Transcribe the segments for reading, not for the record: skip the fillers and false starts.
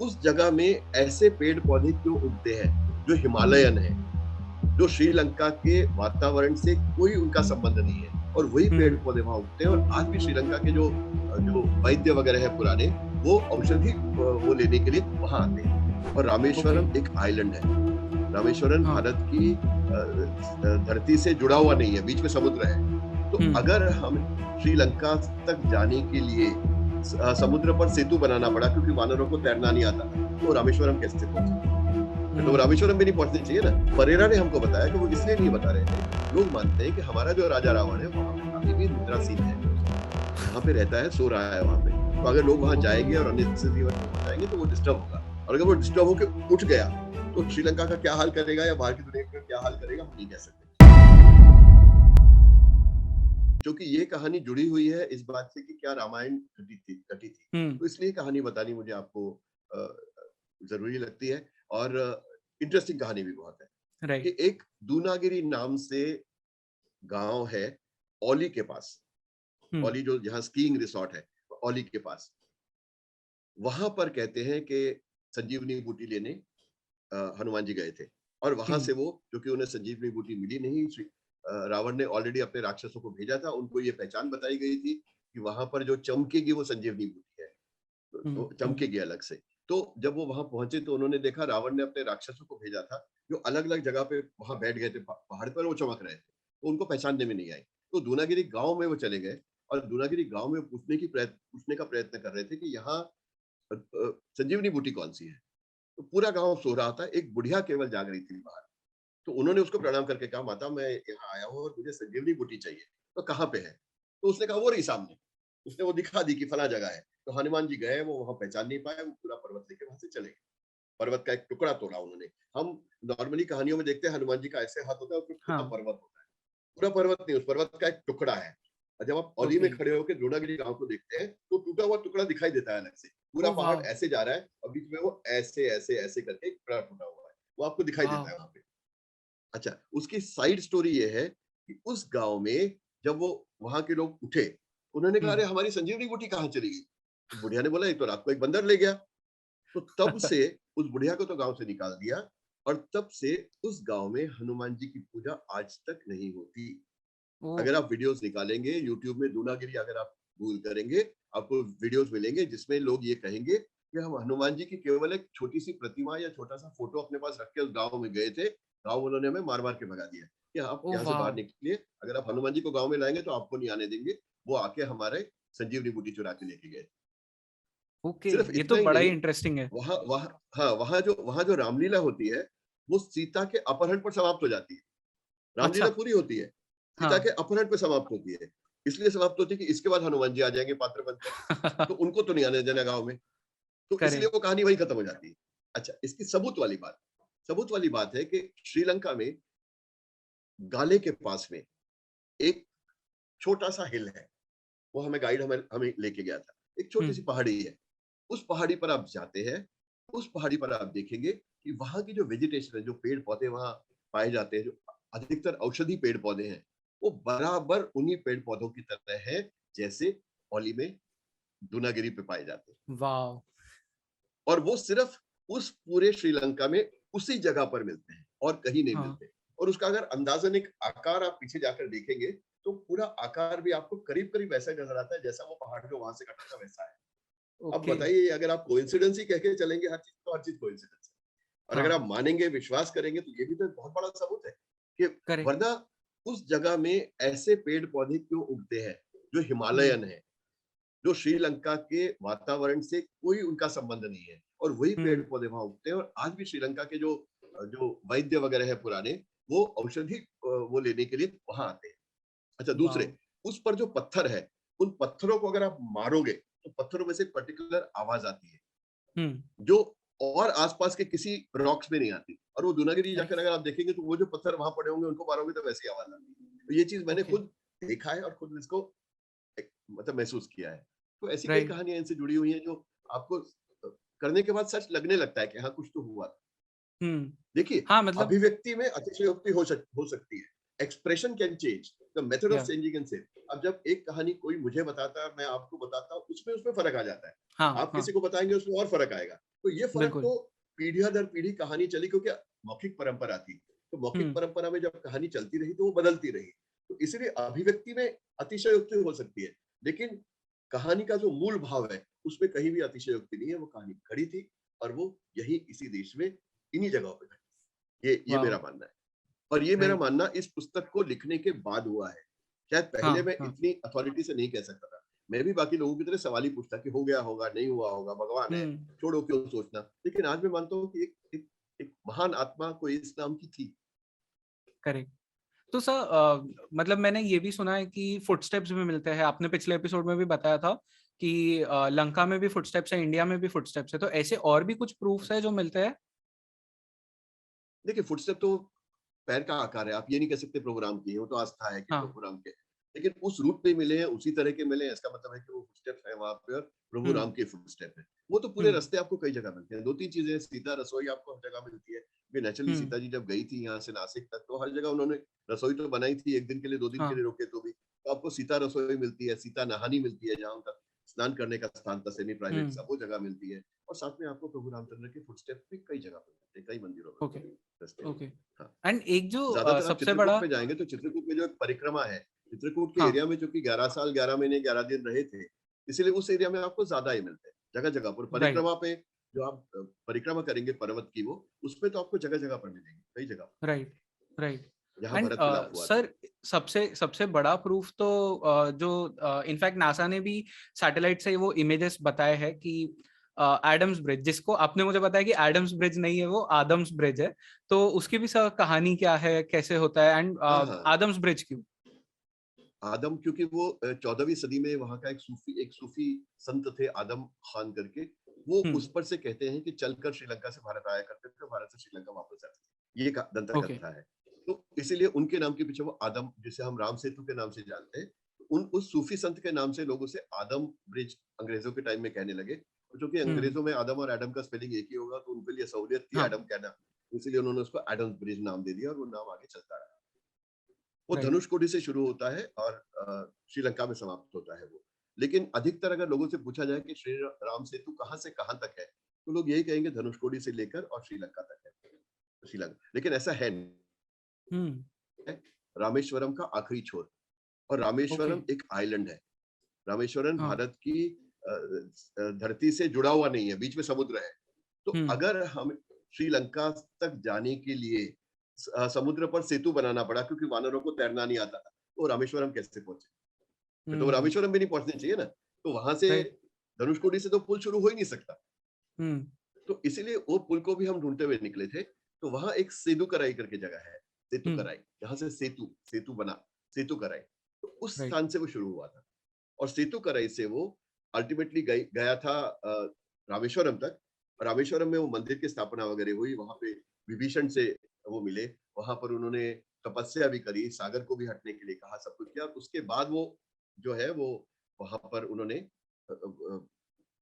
उस जगह में ऐसे पेड़ पौधे क्यों उगते हैं जो हिमालयन है, जो श्रीलंका के वातावरण से कोई उनका संबंध नहीं है, और वही पेड़ पौधे वहां उगते हैं। और आज भी श्रीलंका के जो वैद्य वगैरह है पुराने, वो औषधि वो लेने के लिए वहां आते हैं। और ओके। रामेश्वरम एक आइलैंड है। रामेश्वरम हाँ। भारत की धरती से जुड़ा हुआ नहीं है, बीच में समुद्र है। तो अगर हम श्रीलंका तक जाने के लिए समुद्र पर सेतु बनाना पड़ा, क्योंकि वानरों को तैरना नहीं आता था, तो रामेश्वरम कैसे पहुंचे? तो रामेश्वरम भी नहीं पहुंचनी चाहिए ना। परेरा ने हमको बताया कि वो इसलिए नहीं बता रहे थे, लोग मानते हैं कि हमारा जो राजा रावण है वहां पे अभी भी रुद्रासीन है, वहां पे रहता है, सो रहा है वहां पे। तो अगर लोग वहां ओके। जाएंगे और अननेसेसरी हो जाएंगे तो वो डिस्टर्ब होगा। और अगर वो डिस्टर्ब होकर उठ गया तो श्रीलंका का क्या हाल करेगा या बाहर की दुनिया का क्या हाल करेगा, हम नहीं कह सकते। क्योंकि ये कहानी जुड़ी हुई है इस बात से कि क्या रामायण घटी थी, तो इसलिए कहानी बतानी मुझे आपको जरूरी लगती है। और इंटरेस्टिंग कहानी भी बहुत है कि राइट। एक दूनागिरी नाम से गांव है औली के पास। औली जो जहाँ स्कीइंग रिसोर्ट है, औली के पास, वहां पर कहते हैं कि संजीवनी बूटी लेने हनुमान जी गए थे। और वहां से वो, क्योंकि उन्हें संजीवनी बूटी मिली नहीं, रावण ने ऑलरेडी अपने राक्षसों को भेजा था, उनको ये पहचान बताई गई थी कि वहां पर जो चमकेगी वो संजीवनी बूटी है, तो चमकेगी अलग से। तो जब वो वहां पहुंचे तो उन्होंने देखा रावण ने अपने राक्षसों को भेजा था, जो अलग अलग जगह पे वहां बैठ गए थे पहाड़ पर, वो चमक रहे थे, तो उनको पहचानने में नहीं आई। तो दूनागिरी गांव में वो चले गए और दूनागिरी गांव में पूछने का प्रयत्न कर रहे थे कि यहाँ संजीवनी बूटी कौन सी है। तो पूरा गांव सो रहा था, एक बुढ़िया केवल जाग रही थी बाहर। तो उन्होंने उसको प्रणाम करके कहा, माता मैं यहाँ आया हूँ और मुझे संजीवनी बूटी चाहिए, तो कहाँ पे है? तो उसने कहा वो रही सामने। उसने वो दिखा दी कि फला जगह है। तो हनुमान जी गए, वो वहां पहचान नहीं पाए, वो पूरा पर्वत लेके वहां से चले गए। पर्वत का एक टुकड़ा तोड़ा उन्होंने। हम नॉर्मली कहानियों में देखते हैं हनुमान जी का ऐसे हाथ होता है और फिर पूरा हाँ। पर्वत होता है। पूरा पर्वत नहीं, उस पर्वत का एक टुकड़ा है। और जब आप औली ओके। में खड़े होकर द्रोणागिरी गांव को देखते हैं तो टूटा हुआ टुकड़ा दिखाई देता है अलग से। पूरा ओ पहाड़ वाह। ऐसे जा रहा है और बीच में वो ऐसे ऐसे ऐसे करके एक टुकड़ा टूटा हुआ है, वो आपको दिखाई देता वाह। है वहां पे। अच्छा, उसकी साइड स्टोरी ये है कि उस गांव में जब वो वहां के लोग उठे, उन्होंने कहा अरे हमारी संजीवनी बूटी कहाँ चली गई? तो बुढ़िया ने बोला ये तो रात को एक बंदर ले गया। तो तब से उस बुढ़िया को तो गांव से निकाल दिया, और तब से उस गांव में हनुमान जी की पूजा आज तक नहीं होती। ओ। अगर आप वीडियोस निकालेंगे यूट्यूब में, दूनागिरी अगर आप गूगल करेंगे, आपको वीडियोस मिलेंगे जिसमें लोग ये कहेंगे कि हम हनुमान जी की केवल एक छोटी सी प्रतिमा या छोटा सा फोटो अपने पास रख के उस गांव में गए थे, गांव उन्होंने हमें मार मार के भगा दिया कि आप ओ यहाँ से बाहर वाह। निकलिए, अगर आप हनुमान जी को गांव में लाएंगे तो आपको नहीं आने देंगे। वो आके हमारे संजीवनी बूटी चुरा के लेके गए। ओके, सिर्फ ये इतना तो ही बड़ा ही नहीं, इंटरेस्टिंग है। वहां वहां हाँ, वहां जो रामलीला होती है, वो सीता के अपहरण पर समाप्त हो जाती है। रामलीला अच्छा। पूरी होती है, सीता के हाँ। अपहरण पे समाप्त होती है। इसलिए समाप्त होती है कि इसके बाद हनुमान जी आ जाएंगे पात्र बनकर, तो उनको तो नहीं आने देना गाँव में। तो इसलिए करेक्ट। वो कहानी वहीं खत्म हो जाती है। अच्छा, इसकी सबूत वाली बात है कि श्रीलंका में गाले के पास में एक छोटा-सा हिल है। वो हमें गाइड हमें हमें लेके गया था। एक छोटी-सी पहाड़ी है। उस पहाड़ी पर आप जाते हैं, उस पहाड़ी पर आप देखेंगे कि वहाँ की जो वेजिटेशन है, जो पेड़-पौधे वहाँ पाए जाते हैं, जो अधिकतर औषधि पेड़-पौधे हैं, वो बराबर उन्हीं पेड़-पौधों की तरह है, जैसे औली में दूनागिरी पे पाए जाते हैं। वाह। और वो सिर्फ उस पूरे श्रीलंका में उसी जगह पर मिलते हैं और कहीं नहीं हाँ। मिलते। और उसका अगर अंदाज़न एक आकार आप पीछे जाकर देखेंगे, तो पूरा आकार भी आपको करीब-करीब वैसा नज़र आता है, जैसा वो पहाड़ जो वहाँ से कटा था, वैसा है। अब ओके। बताइए, अगर आप कोइंसिडेंस ही कह के चलेंगे हर चीज़, तो हर चीज़ कोइंसिडेंस है। और अगर हाँ। आप मानेंगे, विश्वास करेंगे, तो ये भी तो एक बहुत बड़ा सबूत है कि करेक्ट। वरना उस जगह में ऐसे पेड़-पौधे क्यों उगते हैं, जो हिमालयन है, जो श्रीलंका के वातावरण से कोई उनका संबंध नहीं है, और वही पेड़-पौधे वहाँ उगते हैं। और आज भी श्रीलंका के जो वैद्य वगैरह है पुराने, वो औषधि वो लेने के लिए वहाँ आते हैं। अच्छा, वाह। दूसरे, उस पर जो पत्थर है, उन पत्थरों को अगर आप मारोगे, तो पत्थरों में से एक पर्टिकुलर आवाज़ आती है, जो और आसपास के किसी रॉक्स में नहीं आती। और वो दूनागिरी अरे। जाकर अगर आप देखेंगे, तो वो जो पत्थर वहाँ पड़े होंगे, उनको मारोगे तो वैसी आवाज़ आती है। तो ये चीज़ मैंने ओके। खुद देखा है और खुद इसको एक मतलब महसूस किया है। तो ऐसी कई राइट। कहानियाँ इनसे जुड़ी हुई हैं जो आपको करने के बाद सच लगने लगता है कि हाँ, कुछ तो हुआ था। देखिए, हाँ, मतलब। अभिव्यक्ति में अतिशयोक्ति हो सकती है, expression can change, the method of या चेंजिंग कैन सेम। अब जब एक कहानी कोई मुझे बताता है, मैं आपको बताता हूँ, उसमें फर्क आ जाता है। हाँ, आप हाँ, किसी को बताएंगे, उसमें और फर्क आएगा। तो ये फर्क बिल्कुल। तो पीढ़ियां दर पीढ़ी कहानी चली, क्योंकि मौखिक परंपरा थी। तो मौखिक हुँ, परंपरा में जब कहानी चलती रही तो वो बदलती रही। तो इसलिए अभिव्यक्ति में अतिशयोक्ति हो सकती है, लेकिन कहानी का जो मूल भाव है उसमें कहीं भी अतिशयोक्ति नहीं है। वो कहानी खड़ी थी और वो यही इसी देश में इन्हीं जगहों पे खड़ी। ये वॉव! मेरा मानना है। और ये मेरा राइट। मानना इस पुस्तक को लिखने के बाद हुआ है। शायद पहले हाँ, मैं हाँ। इतनी अथॉरिटी से नहीं कह सकता था। मैं भी बाकी लोगों की तरह सवाल ही पूछता कि हो गया होगा, नहीं हुआ होगा, भगवान है, हुँ, छोड़ो क्यों सोचना। लेकिन आज मैं मानता हूँ कि एक महान आत्मा कोई इस नाम की थी। करेक्ट। तो सर मतलब मैंने ये भी सुना है कि फुटस्टेप्स भी मिलते हैं। आपने पिछले एपिसोड में भी बताया था कि लंका में भी फुटस्टेप्स है, इंडिया में भी फुटस्टेप्स है। तो ऐसे और भी कुछ प्रूफ्स है जो मिलते हैं? देखिए, फुटस्टेप तो पैर का आकार है, आप ये नहीं कह सकते प्रोग्राम किए, वो तो आस्था है कि हाँ। प्रोग्राम के। लेकिन उस रूट में मिले हैं, उसी तरह के मिले हैं, इसका मतलब है कि वो फुटस्टेप्स हैं वहाँ पे और प्रभु हुँ, राम के फुटस्टेप हैं। वो तो पूरे हुँ, रास्ते आपको कई जगह मिलते हैं। 2-3 चीज़ें, सीता रसोई आपको हर जगह मिलती है। ये नेचुरली हुँ, सीता जी जब गई थी यहाँ से नासिक तक, तो हर जगह उन्होंने रसोई तो बनाई थी, 1 दिन के लिए, 2 दिन के हाँ, लिए रुके तो भी। तो आपको सीता रसोई मिलती है, सीता नहानी मिलती है, जहाँ उनका स्नान करने का स्थान था, सेमी हुँ, प्राइवेट सा, वो जगह मिलती है। और साथ में आपको प्रभु रामचंद्र के फुटस्टेप भी कई जगह पे मिलते हैं, कई मंदिरों में ओके, रास्ते में। ओके। हाँ। एंड एक जो ज्यादातर आप सबसे चित्रकूट बड़ा में जाएंगे तो चित्रकूट में जो एक परिक्रमा है, चित्रकूट के हाँ, एरिया में, चूंकि 11 साल 11 महीने 11 दिन रहे थे, इसलिए उस एरिया में आपको ज्यादा ही मिलते हैं, जगह जगह पर राइट, परिक्रमा पे। जो आप परिक्रमा करेंगे पर्वत की, वो उसमें तो आपको जगह जगह पर मिलेंगे, कई जगह पर, राइट, राइट। जहाँ एंड भरत मिलाप हुआ था। सर सबसे सबसे बड़ा प्रूफ तो जो इनफैक्ट नासा ने भी सैटेलाइट से वो इमेजेस बताए हैं कि एडम्स ब्रिज, जिसको आपने मुझे बताया कि एडम्स ब्रिज नहीं है, वो आदम्स ब्रिज है। तो उसकी भी सर कहानी क्या है, कैसे होता है, एंड हाँ हाँ, आदम्स ब्रिज क्यों? आदम, क्योंकि वो 14वीं सदी में वहां का एक सूफी संत थे, आदम खान करके। वो हम्म। उस पर से कहते हैं कि चलकर श्रीलंका से भारत आया करते थे, भारत से श्रीलंका वापस आते थे। ये दंता ओके। कथा है। तो इसीलिए उनके नाम के पीछे वो आदम, जिसे हम राम सेतु के नाम से जानते हैं, उन उस सूफी संत के नाम से लोग उसे आदम ब्रिज अंग्रेजों के टाइम में कहने लगे। तो चूंकि हम्म। अंग्रेजों में आदम और एडम का स्पेलिंग एक ही होगा, तो उनके लिए सहूलियत थी हाँ। एडम कहना, इसलिए उन्होंने उसको एडम ब्रिज नाम दे दिया और वो नाम आगे चलता रहा। वो राइट। धनुषकोडी से शुरू होता है और श्रीलंका में समाप्त होता है वो। लेकिन अधिकतर अगर लोगों से पूछा जाए कि श्री राम सेतु कहाँ से कहाँ तक है, तो लोग यही कहेंगे धनुषकोडी से लेकर और श्रीलंका तक है, श्रीलंका। लेकिन ऐसा है नहीं, हम्म। रामेश्वरम का आखिरी छोर। और ओके। रामेश्वरम एक आइलैंड है। रामेश्वरम हाँ। भारत की धरती से जुड़ा हुआ नहीं है, बीच में समुद्र है। तो हम्म। अगर हम श्रीलंका तक जाने के लिए समुद्र पर सेतु बनाना पड़ा, क्योंकि वानरों को तैरना नहीं आता था, तो रामेश्वरम कैसे पहुंचे? तो हम्म। रामेश्वरम भी नहीं पहुंचनी चाहिए ना। तो वहां से राइट। धनुषकोडी से तो पुल शुरू हो ही नहीं सकता। हम्म। तो इसीलिए वो पुल को भी हम ढूंढते हुए निकले थे। तो वहां एक सेतु कराई करके जगह है, सेतु हम्म। कराई, जहां से सेतु सेतु बना, सेतु कराई। तो उस राइट। स्थान से वो शुरू हुआ था। और सेतु कराई से वो अल्टीमेटली गया था रामेश्वरम तक। रामेश्वरम में वो मंदिर की स्थापना वगैरह हुई, वहां पे विभीषण से वो मिले, वहां पर उन्होंने तपस्या भी करी, सागर को भी हटने के लिए कहा, सब कुछ किया। उसके बाद वो जो है वो वहां पर उन्होंने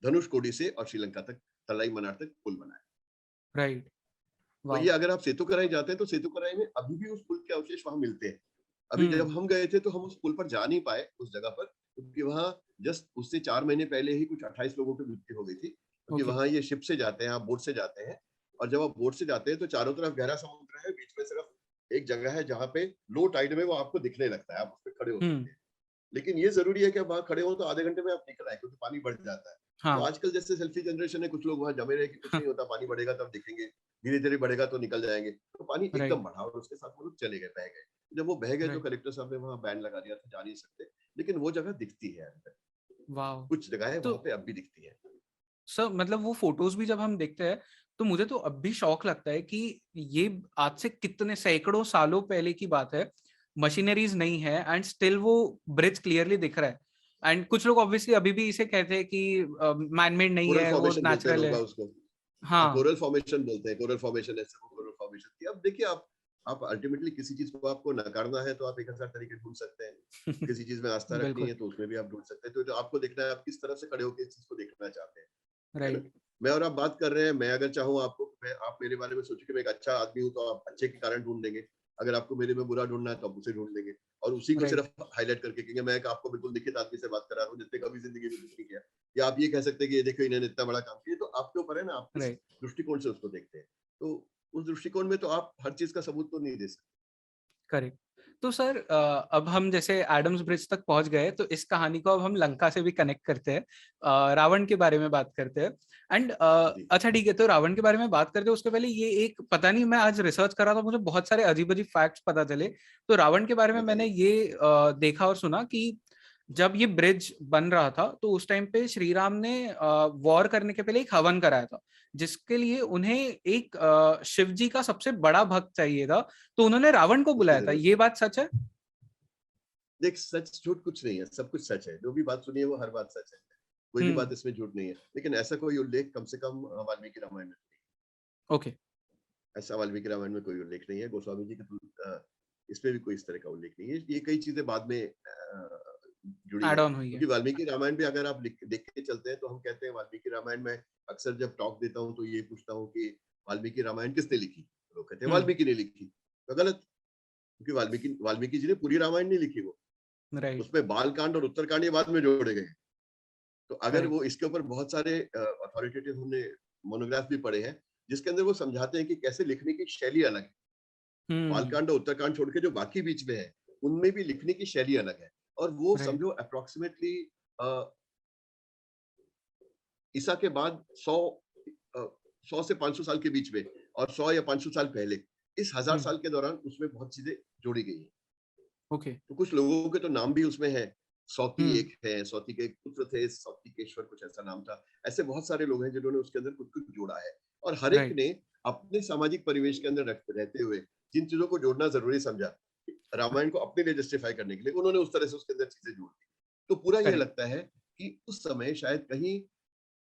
धनुषकोडी से और श्रीलंका तक, तलाई मनार तक पुल बनाया। राइट। वही वाओ। अगर आप सेतुकराई जाते हैं तो सेतुकराई में अभी भी उस पुल के अवशेष वहां मिलते हैं। अभी जब हम्म। हम गए थे तो हम उस पुल पर जा नहीं पाए, उस जगह पर, क्योंकि वहां जस्ट उससे 4 महीने पहले ही कुछ 28 लोगों की मृत्यु हो गई थी, क्योंकि ओके। वहां ये शिप से जाते हैं, आप बोट से जाते हैं। और जब आप बोट से जाते हैं तो चारों तरफ गहरा समुद्र है, बीच में सिर्फ एक जगह है जहाँ पे लो टाइड में वो आपको दिखने लगता है, आप उस पर खड़े हो हम्म। सकते हैं। लेकिन ये जरूरी है कि आप वहां खड़े हो तो आधे घंटे में आप निकल आए, क्योंकि पानी बढ़ जाता है। तो हाँ। आजकल जैसे सेल्फी जनरेशन है, कुछ लोग वहां जमे रहे कि कुछ नहीं होता, पानी बढ़ेगा तब दिखेंगे, धीरे धीरे बढ़ेगा तो निकल जाएंगे। तो पानी एकदम राइट। बढ़ा और उसके साथ वो लोग चले गए, बह गए। जब वो बह गए तो राइट। कलेक्टर साहब ने वहां बैन लगा दिया था, जा नहीं सकते। लेकिन वो जगह दिखती है अभी तक, वाओ। कुछ जगह है तो वहां पे अब भी दिखती है। सर मतलब वो फोटोज भी जब हम देखते हैं तो मुझे तो अब भी शौक लगता है कि ये आज से कितने सैकड़ों सालों पहले की बात है। मशीनरीज नहीं है एंड स्टिल वो ब्रिज क्लियरली दिख रहा है। एंड कुछ लोग ऑब्वियसली अभी भी इसे कहते हैं कि मैनमेड नहीं कोरल है, वो फॉर्मेशन बोलते हैं नेचुरल लोग है। उसको। हाँ, हाँ। कोरल फॉर्मेशन बोलते हैं, कोरल फॉर्मेशन, ऐसे वो कोरल फॉर्मेशन थी। अब देखिए, आप अल्टीमेटली किसी चीज को आपको नकारना है तो आप 1000 तरीके ढूंढ सकते हैं। किसी चीज में आस्था रखनी बिल्कुल। है तो उसमें भी आप ढूंढ सकते हैं। तो जो आपको देखना है, आप किस तरफ से खड़े होकर इस चीज को देखना चाहते हैं, है ना? राइट। मैं और आप बात कर रहे हैं, मैं अगर चाहूँ आपको, आप मेरे बारे में सोचो कि मैं एक अच्छा आदमी हूँ, तो आप अच्छे के कारण ढूंढ लेंगे। अगर आपको मेरे में बुरा ढूंढना है तो आप उसे ढूंढ लेंगे और उसी को राइट सिर्फ हाईलाइट करके कहेंगे मैं आपको बिल्कुल लिखित आदमी से बात करा रहा हूँ जिसने कभी जिंदगी में कुछ नहीं किया, या आप ये कह सकते हैं कि ये देखो इन्होंने इतना बड़ा काम किया। तो आपके ऊपर है ना, आप किस राइट दृष्टिकोण से उसको देखते हैं। तो उस दृष्टिकोण में तो आप हर चीज का सबूत तो नहीं दे सकते। करेक्ट। तो सर अब हम जैसे एडम्स ब्रिज तक पहुंच गए, तो इस कहानी को अब हम लंका से भी कनेक्ट करते हैं, रावण के बारे में बात करते हैं। एंड जी अच्छा ठीक है, तो रावण के बारे में बात करते हैं उसके पहले ये एक, पता नहीं, मैं आज रिसर्च कर रहा था, मुझे बहुत सारे अजीब अजीब फैक्ट्स पता चले। तो रावण के बारे में मैंने बताइए। ये देखा और सुना कि जब ये ब्रिज बन रहा था तो उस टाइम पे श्री राम ने वॉर करने के पहले एक हवन कराया था, जिसके लिए उन्हें एक शिव जी का सबसे बड़ा भक्त चाहिए था, तो उन्होंने रावण को उसकी बुलाया था। जरूरत ये थी। बात सच है? देख, सच झूठ कुछ नहीं है, सब कुछ सच है। जो भी बात सुनी है वो हर बात सच है, कोई भी हम्म। बात इसमें झूठ नहीं है। लेकिन ऐसा कोई उल्लेख कम से कम वाल्मीकि रामायण में नहीं ओके। है। ऐसा वाल्मीकि रामायण में कोई उल्लेख नहीं है। गोस्वामी जी के इसमें भी कोई इस तरह का उल्लेख नहीं है। ये कई चीजें बाद में जुड़ी एड है, ऑन हुई है। क्योंकि वाल्मीकि रामायण भी अगर आप देख के चलते हैं तो हम कहते हैं वाल्मीकि रामायण में, अक्सर जब टॉक देता हूँ तो ये पूछता हूँ कि वाल्मीकि रामायण किसने लिखी, लोग कहते हैं हम्म। वाल्मीकि ने लिखी। तो गलत, क्योंकि वाल्मीकि वाल्मीकि जी ने पूरी रामायण नहीं लिखी। वो राइट। उसमें बाल कांड और उत्तरकांड ये बाद में जोड़े गए हैं। तो अगर करेक्ट। वो इसके ऊपर बहुत सारे अथॉरिटेटिव हमने मोनोग्राफ भी पढ़े हैं, जिसके अंदर वो समझाते हैं कि कैसे लिखने की शैली अलग है। हम्म। बालकांड और उत्तरकांड छोड़ के जो बाकी बीच में है, उनमें भी लिखने की शैली अलग है। और वो राइट। समझो अप्रोक्सीमेटली ईसा के बाद 100 से 500 साल के बीच में, और 100 या 500 साल पहले, इस 1000 हम्म। साल के दौरान उसमें बहुत चीजें जोड़ी गई हैं। ओके। तो कुछ लोगों के तो नाम भी उसमें है। सौती हम्म। एक है, सौती के एक पुत्र थे, सौतिकेश्वर कुछ ऐसा नाम था। ऐसे बहुत सारे लोग हैं जिन्होंने उसके अंदर कुछ कुछ जोड़ा है। और हर एक राइट। ने अपने सामाजिक परिवेश के अंदर रहते हुए जिन चीजों को जोड़ना जरूरी समझा, रामायण को अपने लिए जस्टिफाई करने के लिए, उन्होंने उस तरह से उसके अंदर चीजें जोड़ दी। तो पूरा ये करेक्ट। लगता है कि उस समय शायद कहीं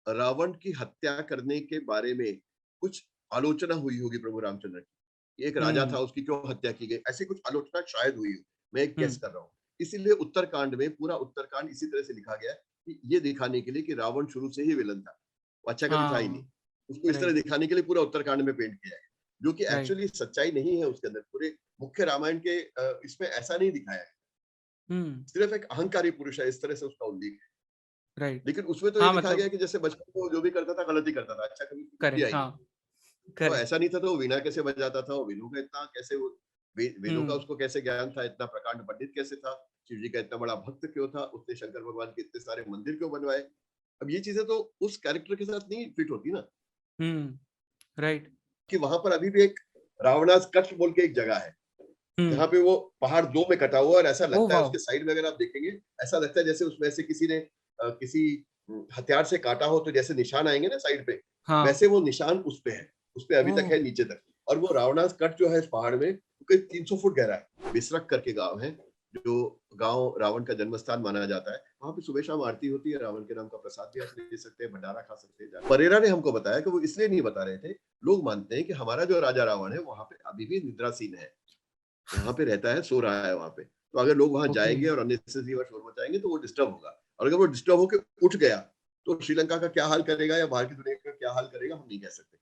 रावण की हत्या करने के बारे में कुछ आलोचना हुई होगी प्रभु रामचंद्र की। एक राजा हम्म। था, उसकी क्यों हत्या की गई, ऐसी कुछ आलोचना शायद हुई हो। मैं एक गेस हम्म। कर रहा हूँ। इसीलिए उत्तरकांड में, पूरा उत्तरकांड इसी तरह से लिखा गया कि ये दिखाने के लिए कि रावण शुरू से ही विलन था, वो अच्छा कभी था ही नहीं। हाँ। उसको इस तरह राइट। दिखाने के लिए पूरा उत्तरकांड में पेंट किया है, जो कि राइट। एक्चुअली सच्चाई नहीं है। उसके अंदर पूरे मुख्य रामायण के इसमें ऐसा नहीं दिखाया है। हम्म। सिर्फ एक अहंकारी पुरुष है, इस तरह से उसका उल्लेख है। राइट। लेकिन उसमें तो ये हाँ लिखा गया मतलब, कि जैसे बचपन में वो जो भी करता था गलत ही करता था, अच्छा कभी किया करेक्ट। ही नहीं। हाँ। तो करेक्ट। ऐसा नहीं था, तो वो वीणा कैसे बजाता था, वो वेदों का इतना कैसे, वो वेदों का हम्म। उसको कैसे ज्ञान था, इतना प्रकांड पंडित कैसे था, शिव जी का इतना बड़ा भक्त क्यों था, उसने शंकर भगवान के इतने सारे मंदिर क्यों बनवाए। अब ये चीजें तो उस कैरेक्टर के साथ नहीं फिट होती ना। हम्म। राइट। कि वहां पर अभी भी एक रावणास कच्छ बोल के एक जगह है, हम्म। जहाँ पे वो पहाड़ दो में कटा हुआ है, और ऐसा ओ लगता है वाह। उसके साइड में अगर आप देखेंगे, ऐसा लगता है जैसे उसमें से किसी ने किसी हथियार से काटा हो, तो जैसे निशान आएंगे ना साइड पे, हाँ। वैसे वो निशान उस पे है, उस पे अभी ओ। तक है नीचे तक। और वो रावणास कट जो है इस पहाड़ में, वो करीब 300 फुट गहरा है। बिसरक करके गांव है, जो गांव रावण का जन्म स्थान माना जाता है। वहां पे सुबह शाम आरती होती है, रावण के नाम का प्रसाद भी आप ले सकते हैं, भंडारा खा सकते हैं। परेरा ने हमको बताया कि वो इसलिए नहीं बता रहे थे, लोग मानते हैं कि हमारा जो राजा रावण है वहां पे अभी भी निद्रासीन है, वहां पे रहता है, सो रहा है वहां पे। तो अगर लोग वहां ओके। जाएंगे और अननेसेसरी शोर मचाएंगे तो वो डिस्टर्ब होगा, और अगर वो डिस्टर्ब होकर उठ गया तो श्रीलंका का क्या हाल करेगा या बाहर की दुनिया का क्या हाल करेगा हम नहीं कह सकते।